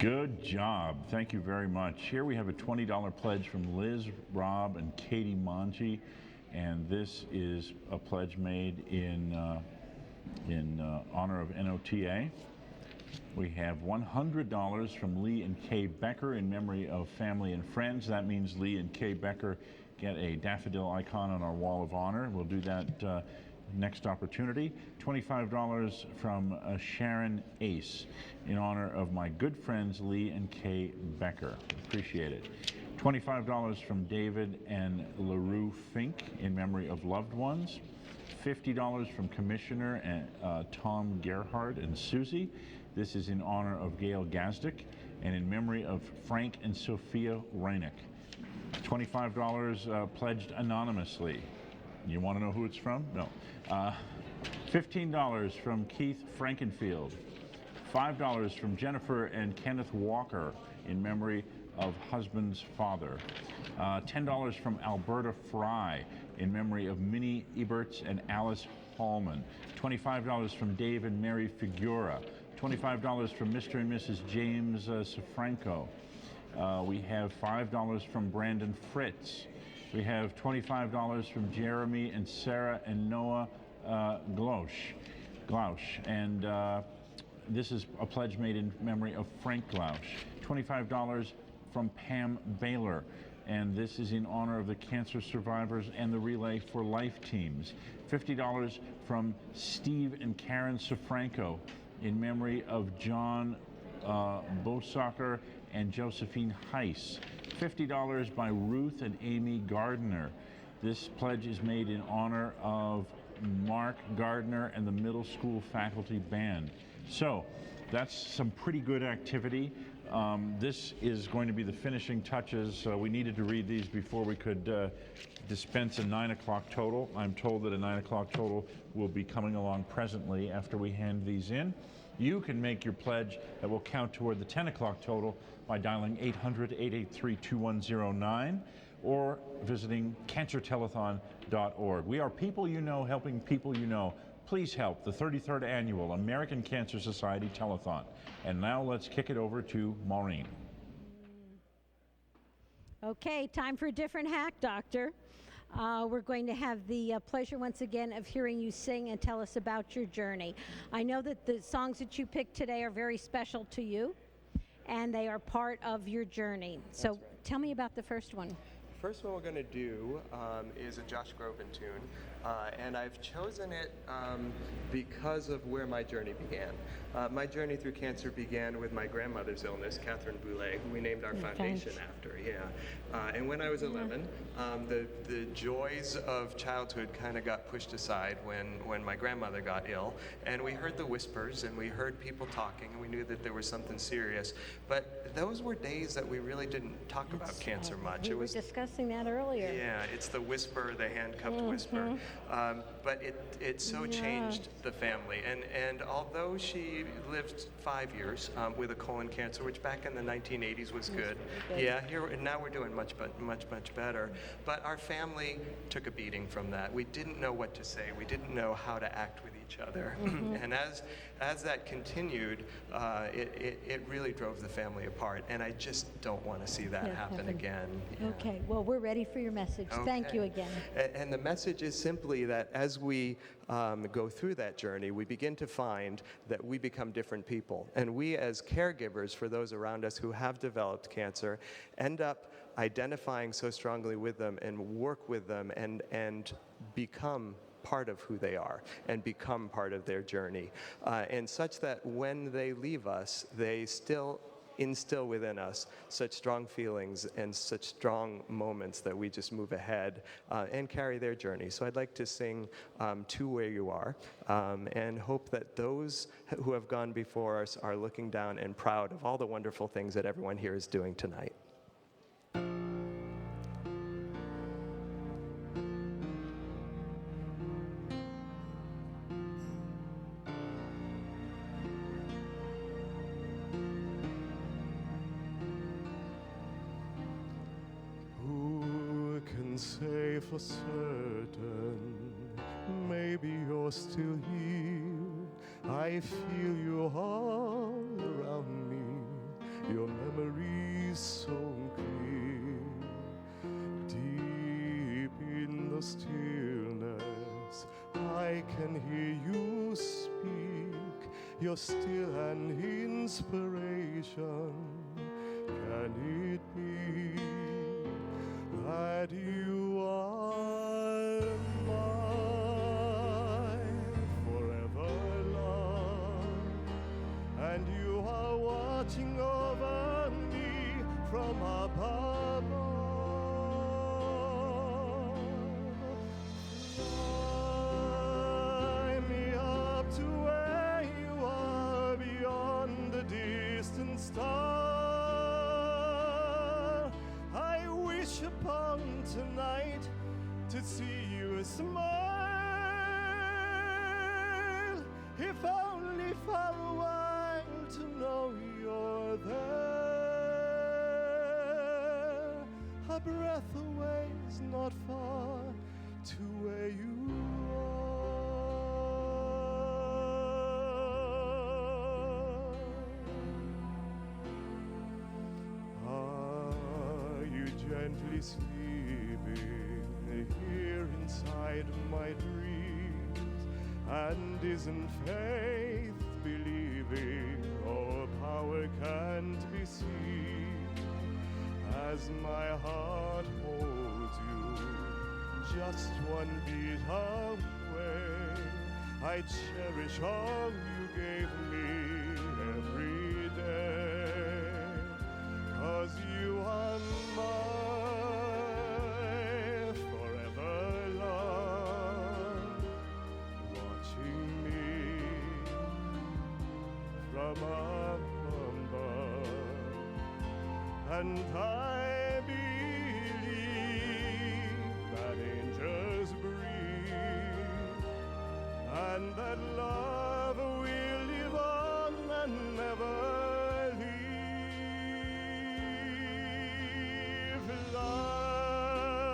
Good job. Thank you very much. Here we have a $20 pledge from Liz, Rob, and Katie Monge, and this is a pledge made in honor of NOTA. We have $100 from Lee and Kay Becker in memory of family and friends. That means Lee and Kay Becker get a daffodil icon on our wall of honor. We'll do that next opportunity. $25 from Sharon Ace in honor of my good friends Lee and Kay Becker. Appreciate it. $25 from David and LaRue Fink in memory of loved ones. $50 from Commissioner and Tom Gerhardt and Susie. This is in honor of Gail Gazdick and in memory of Frank and Sophia Reinick. $25 pledged anonymously. You want to know who it's from? No. $15 from Keith Frankenfield. $5 from Jennifer and Kenneth Walker in memory of husband's father. $10 from Alberta Fry in memory of Minnie Eberts and Alice Hallman. $25 from Dave and Mary Figura. $25 from Mr. and Mrs. James Safranco. We have $5 from Brandon Fritz. We have $25 from Jeremy and Sarah and Noah Glausch. And this is a pledge made in memory of Frank Glausch. $25 from Pam Baylor. And this is in honor of the cancer survivors and the Relay for Life teams. $50 from Steve and Karen Safranco in memory of John Bosacker and Josephine Heiss. $50 by Ruth and Amy Gardner. This pledge is made in honor of Mark Gardner and the middle school faculty band. So that's some pretty good activity. This is going to be the finishing touches. We needed to read these before we could dispense a 9 o'clock total. I'm told that a 9 o'clock total will be coming along presently after we hand these in. You can make your pledge that will count toward the 10 o'clock total by dialing 800-883-2109 or visiting cancertelethon.org. We are people you know helping people you know. Please help the 33rd Annual American Cancer Society Telethon. And now let's kick it over to Maureen. Okay, time for a different hack, Doctor. We're going to have the pleasure once again of hearing you sing and tell us about your journey. I know that the songs that you picked today are very special to you, and they are part of your journey. So tell me about the first one. The first one we're going to do is a Josh Groban tune, and I've chosen it because of where my journey began. My journey through cancer began with my grandmother's illness, Maureen Boule, who we named our foundation after. And when I was 11, the joys of childhood kind of got pushed aside when my grandmother got ill, and we heard the whispers and we heard people talking, and we knew that there was something serious. But those were days that we really didn't talk about cancer much. We were discussing that earlier. Yeah, it's the whisper, the handcuffed whisper. But it so changed the family. And although she lived 5 years with a colon cancer, which back in the 1980s was good. Yeah, now we're doing much better. But our family took a beating from that. We didn't know what to say. We didn't know how to act with each other. And as that continued, it really drove the family apart. And I just don't want to see that happen again. Yeah. Okay, well, we're ready for your message. Okay. Thank you again. And the message is simply that as we go through that journey, we begin to find that we become different people. And we as caregivers for those around us who have developed cancer end up identifying so strongly with them and work with them and become part of who they are and become part of their journey. And such that when they leave us, they still instill within us such strong feelings and such strong moments that we just move ahead and carry their journey. So I'd like to sing To Where You Are and hope that those who have gone before us are looking down and proud of all the wonderful things that everyone here is doing tonight. Say for certain, maybe you're still here. I feel you all around me. your memory so clear. Deep in the stillness, I can hear you speak. You're still an inspiration. Can it be that you are my forever love, and you are watching over me from above? Fly me up to where you are beyond the distant star. I wish upon tonight to see you smile, if only for a while to know you're there. A breath away is not far to where you are you gently sleeping here inside my dreams? And isn't faith believing all power can't be seen? As my heart holds you just one beat away, I cherish all you gave me every day. 'Cause you are my forever love, watching me from above. And I believe that angels breathe, and that love will live on and never leave. Fly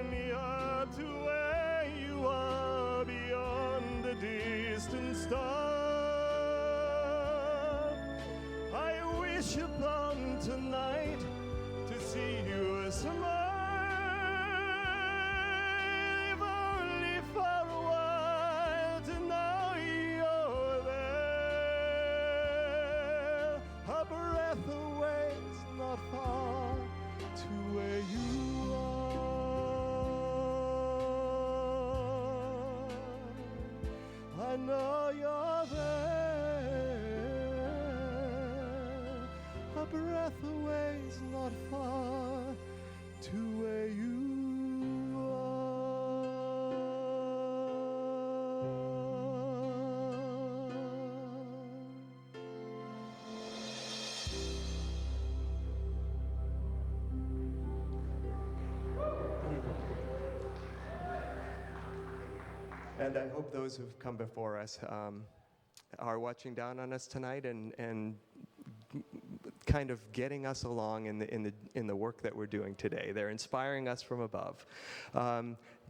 me up to where you are beyond the distant star. I wish upon tonight to see you smile, if only for a while to know you're there. A breath away is not far to where you are. I know you're there. A breath away is not far to where you And I hope those who've come before us are watching down on us tonight and kind of getting us along in the work that we're doing today. They're inspiring us from above.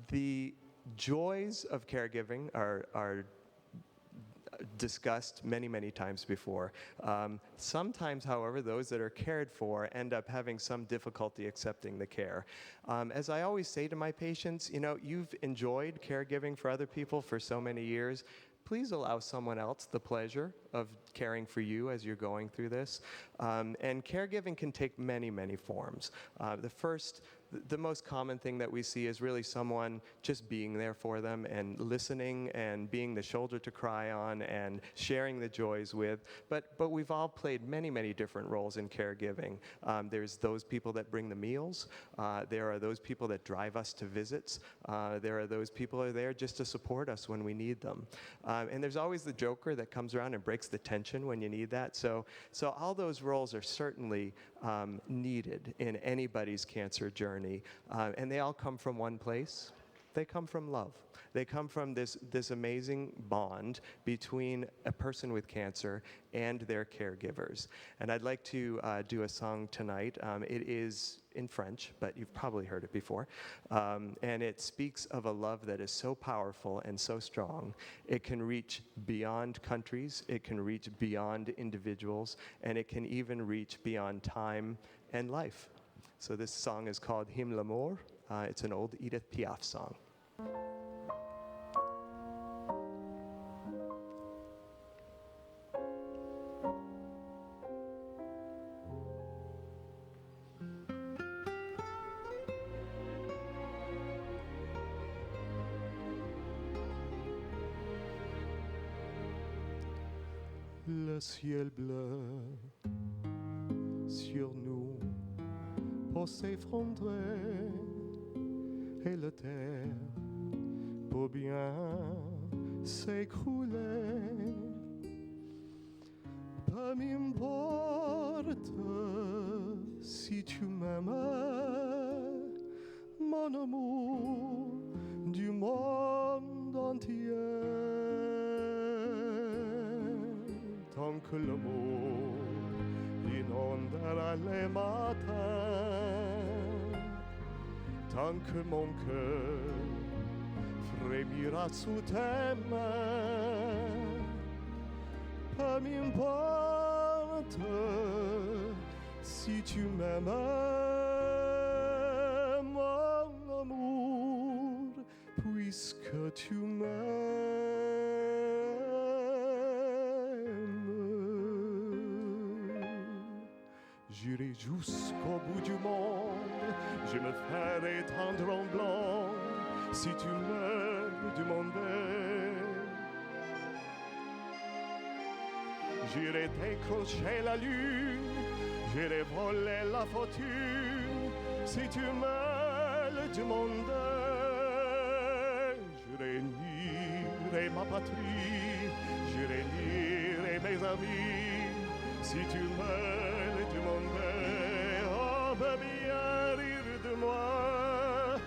The joys of caregiving are discussed many, many times before. Sometimes, however, those that are cared for end up having some difficulty accepting the care. As I always say to my patients, you know, you've enjoyed caregiving for other people for so many years. Please allow someone else the pleasure of caring for you as you're going through this. And caregiving can take many, many forms. The most common thing that we see is really someone just being there for them and listening and being the shoulder to cry on and sharing the joys with. But we've all played many, many different roles in caregiving. There's those people that bring the meals. There are those people that drive us to visits. There are those people who are there just to support us when we need them. And there's always the joker that comes around and breaks the tension when you need that. So all those roles are certainly needed in anybody's cancer journey. And they all come from one place. they come from love. They come from this amazing bond between a person with cancer and their caregivers. And I'd like to do a song tonight. It is in French, but you've probably heard it before. And it speaks of a love that is so powerful and so strong. It can reach beyond countries, it can reach beyond individuals, and it can even reach beyond time and life. So this song is called Hymne l'amour. It's an old Edith Piaf song. Le ciel bleu sur nous pour s'effondrer et la terre pour bien s'écrouler. Peu m'importe si tu m'aimes, mon amour du monde entier. Tant que l'amour inondera les matins, tant que mon cœur frémira sous tes mains, peu m'importe si tu m'aimes, mon amour, puisque tu m'aimes. J'irai jusqu'au bout du monde, je me ferai tendre en blanc, si tu me demandais. J'irai décrocher la lune, j'irai voler la fortune, si tu me le demandais. Je réunirai ma patrie, je réunirai mes amis, si tu me le demandais. Oh, peut bien rire de moi,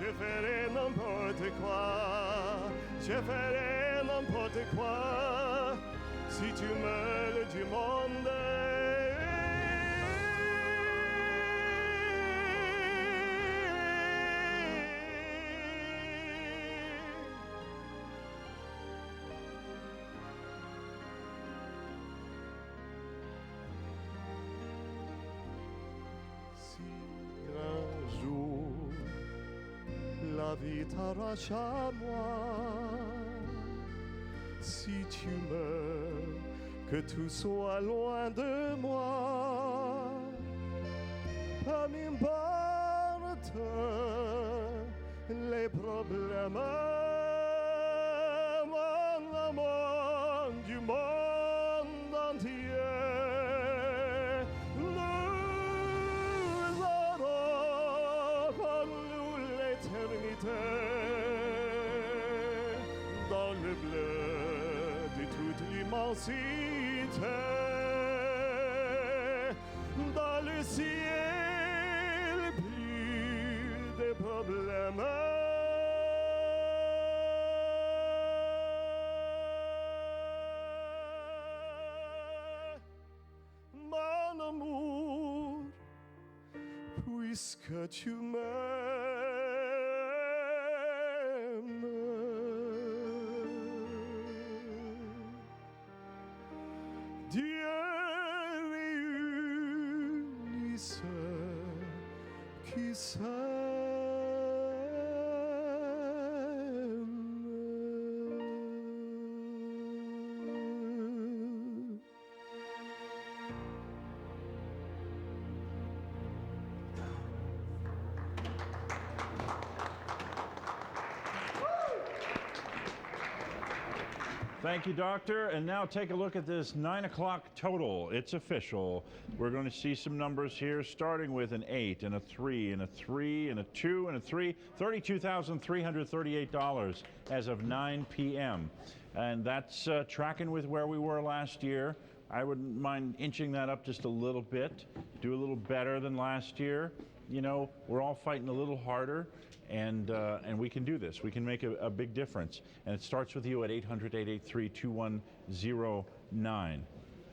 je ferai n'importe quoi, je ferai n'importe quoi, si tu me le demandais. Si un jour la vie t'arrache à moi, si tu meurs, que tout soit loin de moi, peu m'importe les problèmes, mon amour du monde entier. Nous aurons pour nous l'éternité dans le bleu de toute l'immensité, dans le ciel plus de problèmes. Mon amour, puisque tu m'aimes. Dieu réunit ceux qui s'aiment. Thank you, Doctor. And now take a look at this 9 o'clock total. It's official. We're going to see some numbers here, starting with an 8 and a 3 and a 3 and a 2 and a 3. $32,338 as of 9 p.m. And that's tracking with where we were last year. I wouldn't mind inching that up just a little bit, do a little better than last year. you know, we're all fighting a little harder, and we can do this. We can make a big difference. And it starts with you at 800-883-2109.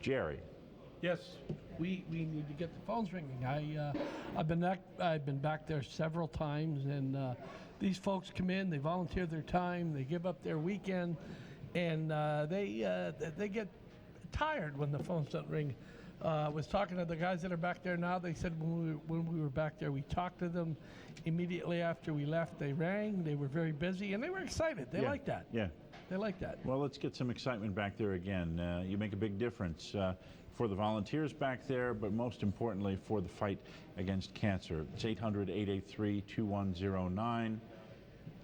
Jerry. Yes, we need to get the phones ringing. I've been back there several times, and these folks come in, they volunteer their time, they give up their weekend, and they get tired when the phones don't ring. I was talking to the guys that are back there now. They said when we were back there, we talked to them immediately after we left. They rang. They were very busy, and they were excited. They like that. Yeah. They like that. Well, let's get some excitement back there again. You make a big difference for the volunteers back there, but most importantly for the fight against cancer. It's 800-883-2109.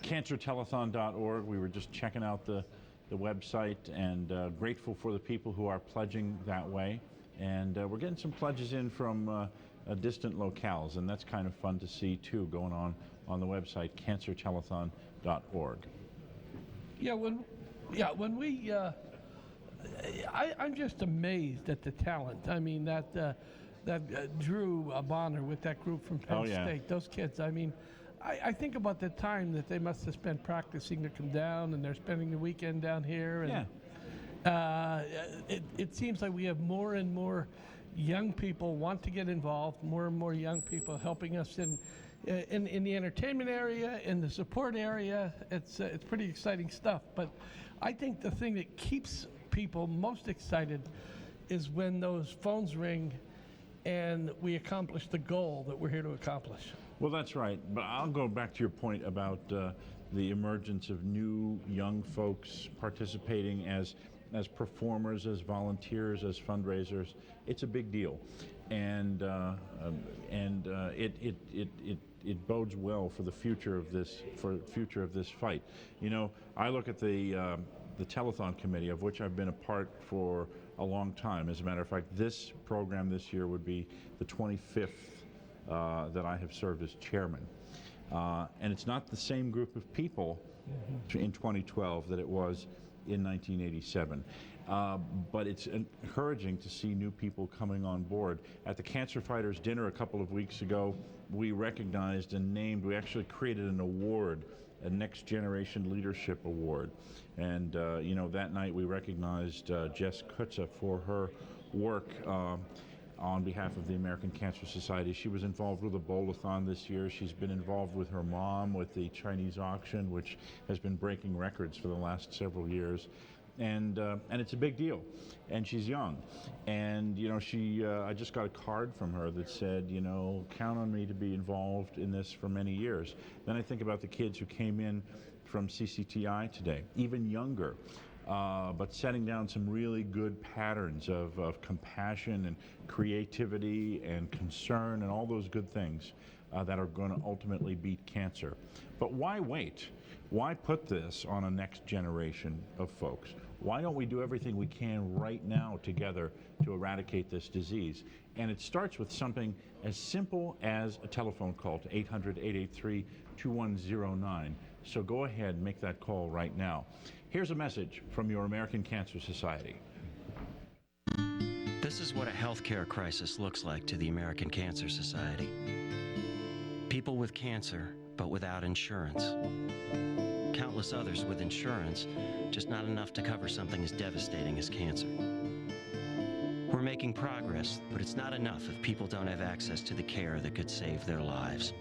CancerTelethon.org. We were just checking out the website, and grateful for the people who are pledging that way. And we're getting some pledges in from distant locales, and that's kind of fun to see too, going on the website, CancerTelethon.org. When we, I'm just amazed at the talent. I mean, that Drew Bonner with that group from Penn State, those kids, I mean, I think about the time that they must have spent practicing to come down, and they're spending the weekend down here. And it seems like we have more and more young people want to get involved, more and more young people helping us in the entertainment area, in the support area. It's pretty exciting stuff. But I think the thing that keeps people most excited is when those phones ring and we accomplish the goal that we're here to accomplish. Well, that's right. But I'll go back to your point about the emergence of new young folks participating as performers, as volunteers, as fundraisers. It's a big deal, and it bodes well for the future of this fight. You know, I look at the telethon committee, of which I've been a part for a long time. As a matter of fact, this program this year would be the 25th that I have served as chairman, and it's not the same group of people in 2012 that it was in 1987. But it's encouraging to see new people coming on board. At the Cancer Fighters Dinner a couple of weeks ago, we recognized and named, we actually created an award, a Next Generation Leadership Award. And, you know, that night we recognized Jess Kutza for her work on behalf of the American Cancer Society. She was involved with a bowl-a-thon this year. She's been involved with her mom with the Chinese auction, which has been breaking records for the last several years. And it's a big deal. And she's young. And, you know, I just got a card from her that said, you know, count on me to be involved in this for many years. Then I think about the kids who came in from CCTI today, even younger. But setting down some really good patterns of compassion and creativity and concern and all those good things that are going to ultimately beat cancer. But why wait? Why put this on a next generation of folks? Why don't we do everything we can right now together to eradicate this disease? And it starts with something as simple as a telephone call to 800-883-2109. So go ahead and make that call right now. Here's a message from your American Cancer Society. This is what a healthcare crisis looks like to the American Cancer Society. People with cancer, but without insurance. Countless others with insurance, just not enough to cover something as devastating as cancer. We're making progress, but it's not enough if people don't have access to the care that could save their lives.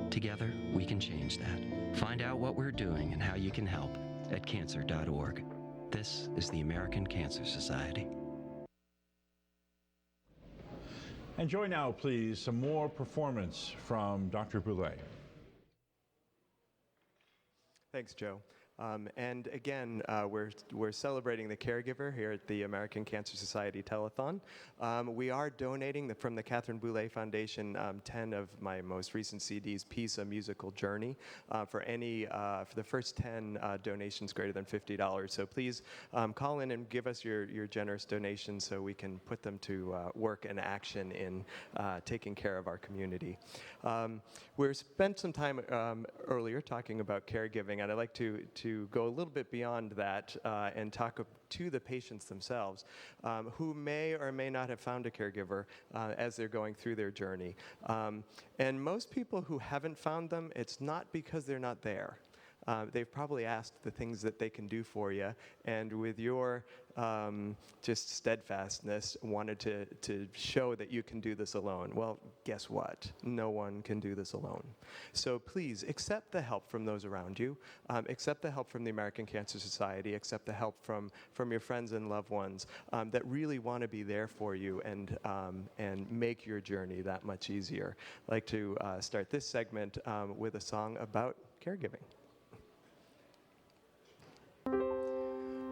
Together, we can change that. Find out what we're doing and how you can help at cancer.org. This is the American Cancer Society. Enjoy now, please, some more performance from Dr. Boule. Thanks, Joe. And again, we're celebrating the caregiver here at the American Cancer Society Telethon. We are donating from the Catherine Boule Foundation 10 of my most recent CDs, Peace, A Musical Journey, for the first 10 donations greater than $50. So please call in and give us your generous donations so we can put them to work and action in taking care of our community. We spent some time earlier talking about caregiving, and I'd like to to go a little bit beyond that and talk to the patients themselves who may or may not have found a caregiver as they're going through their journey. And most people who haven't found them, it's not because they're not there. They've probably asked the things that they can do for you, and with your just steadfastness, wanted to show that you can do this alone. Well, guess what? No one can do this alone. So please accept the help from those around you, accept the help from the American Cancer Society, accept the help from your friends and loved ones that really want to be there for you and make your journey that much easier. I'd like to start this segment with a song about caregiving.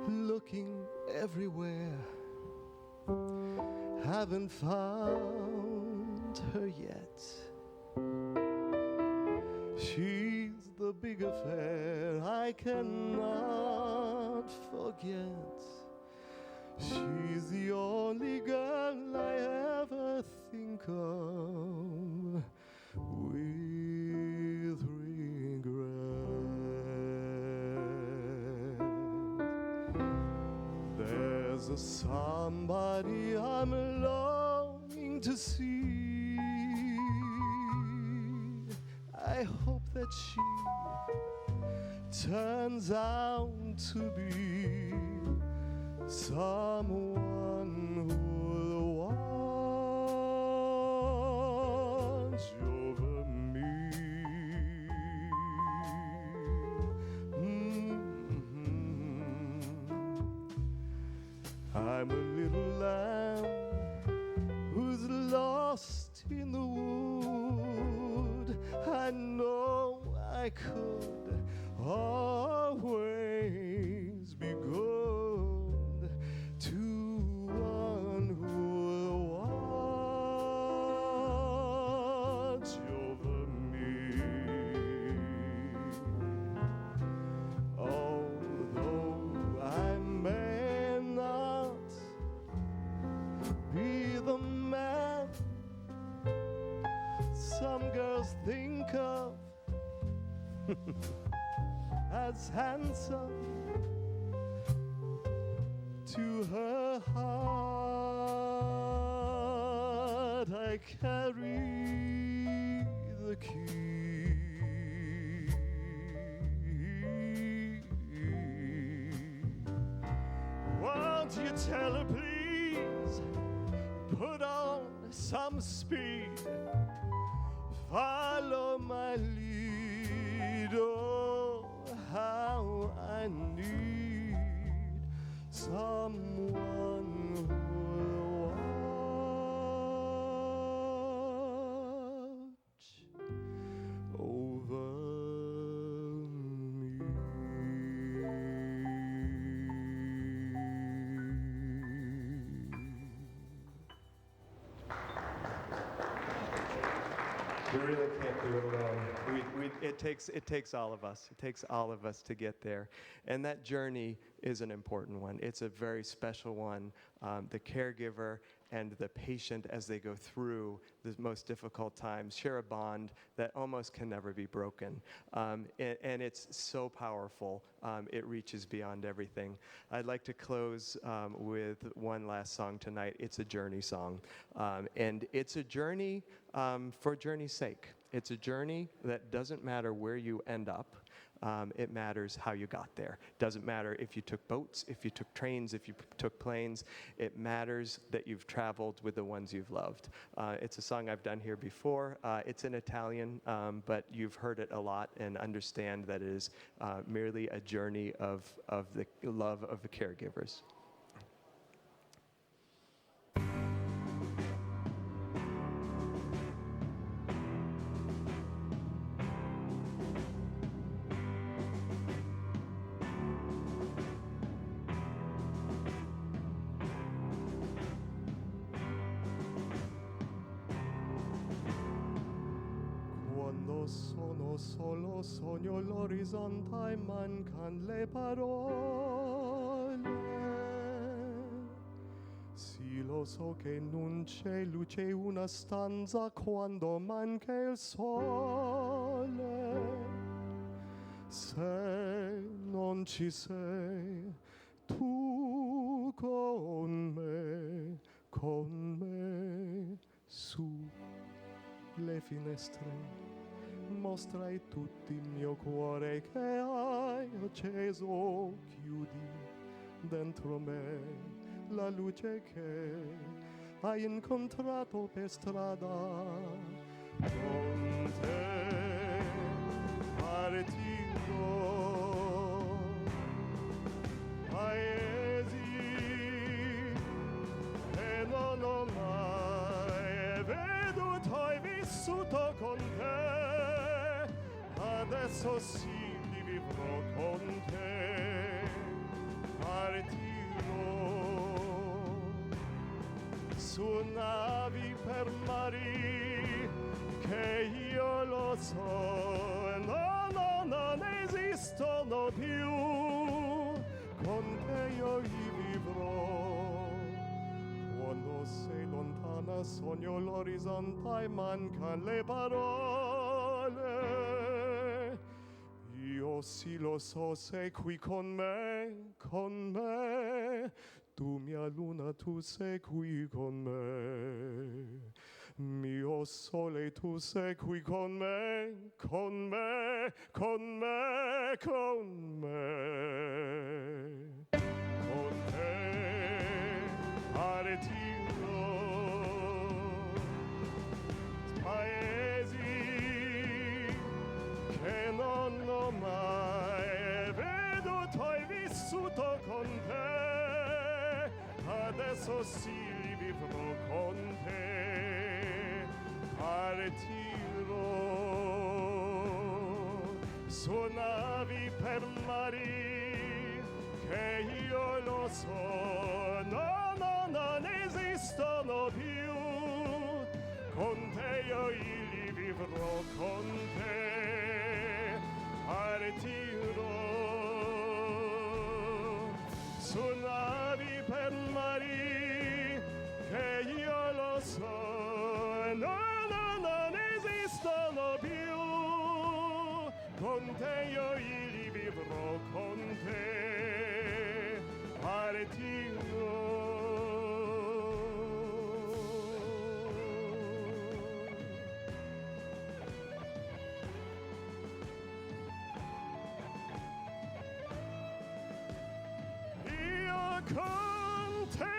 Looking everywhere, haven't found her yet. She's the big affair I cannot forget. She's the only girl I ever think of with regret. There's a somebody I'm longing to see. I hope that she turns out to be someone who'll watch over me. I'm a little lamb who's lost in the wood. I know I could always be good to one who'll watch over me. Although I may not be the man some girls think of as handsome, to her heart I carry the key. Won't you tell her, please, put on some speed, follow my lead. Oh, how I need someone who'll watch over me. We really can't do it alone. It takes all of us. It takes all of us to get there. And that journey is an important one. It's a very special one. The caregiver and the patient, as they go through the most difficult times, share a bond that almost can never be broken. And it's so powerful. It reaches beyond everything. I'd like to close with one last song tonight. It's a journey song. And it's a journey for journey's sake. It's a journey that doesn't matter where you end up. It matters how you got there. Doesn't matter if you took boats, if you took trains, if you took planes. It matters that you've traveled with the ones you've loved. It's a song I've done here before. It's in Italian, but you've heard it a lot and understand that it is merely a journey of the love of the caregivers. Quando sono solo sogno l'orizzonte e mancan le parole. Sì, lo so che non c'è luce una stanza quando manca il sole. Se non non ci sei, tu con me, su le finestre. Mostrai tutti il mio cuore che hai acceso, chiudi dentro me la luce che hai incontrato per strada. Con te partirò, paesi che non ho mai veduto e vissuto con te. Adesso sì li vivrò con te, partirò su navi per mari che io lo so, non esistono più, con te io li vivrò. Quando sei lontana sogno l'orizzonte e mancano le parole. Io sì lo so, sei qui con me, tu mia luna, tu sei qui con me. Mio sole, tu sei qui con me, con me, con me, con me. Con te partirò, paesi che non ho mai veduto e vissuto con te. Adesso sì li vivrò con te, partirò su navi per mari che io lo so, non esistono più, con te io li vivrò, con te partirò su navi per mari che io lo so, non esistono più, con te io li vivrò, con te partirò. Io con te.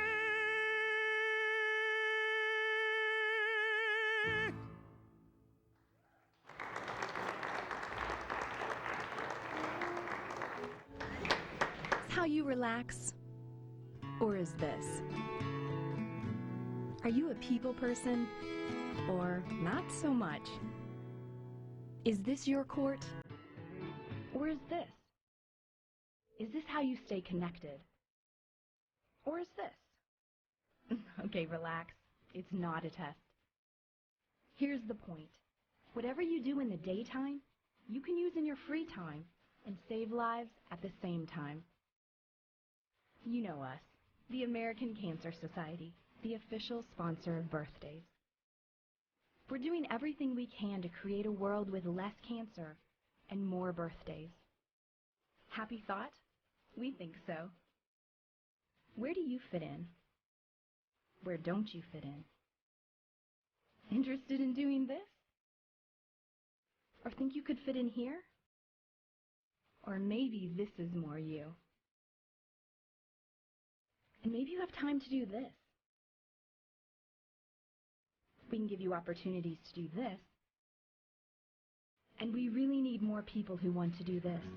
How you relax? Or is this? Are you a people person? Or not so much? Is this your court? Or is this? Is this how you stay connected? Or is this? Okay, relax. It's not a test. Here's the point. Whatever you do in the daytime, you can use in your free time and save lives at the same time. You know us, the American Cancer Society, the official sponsor of birthdays. We're doing everything we can to create a world with less cancer and more birthdays. Happy thought? We think so. Where do you fit in? Where don't you fit in? Interested in doing this? Or think you could fit in here? Or maybe this is more you. And maybe you have time to do this. We can give you opportunities to do this. And we really need more people who want to do this.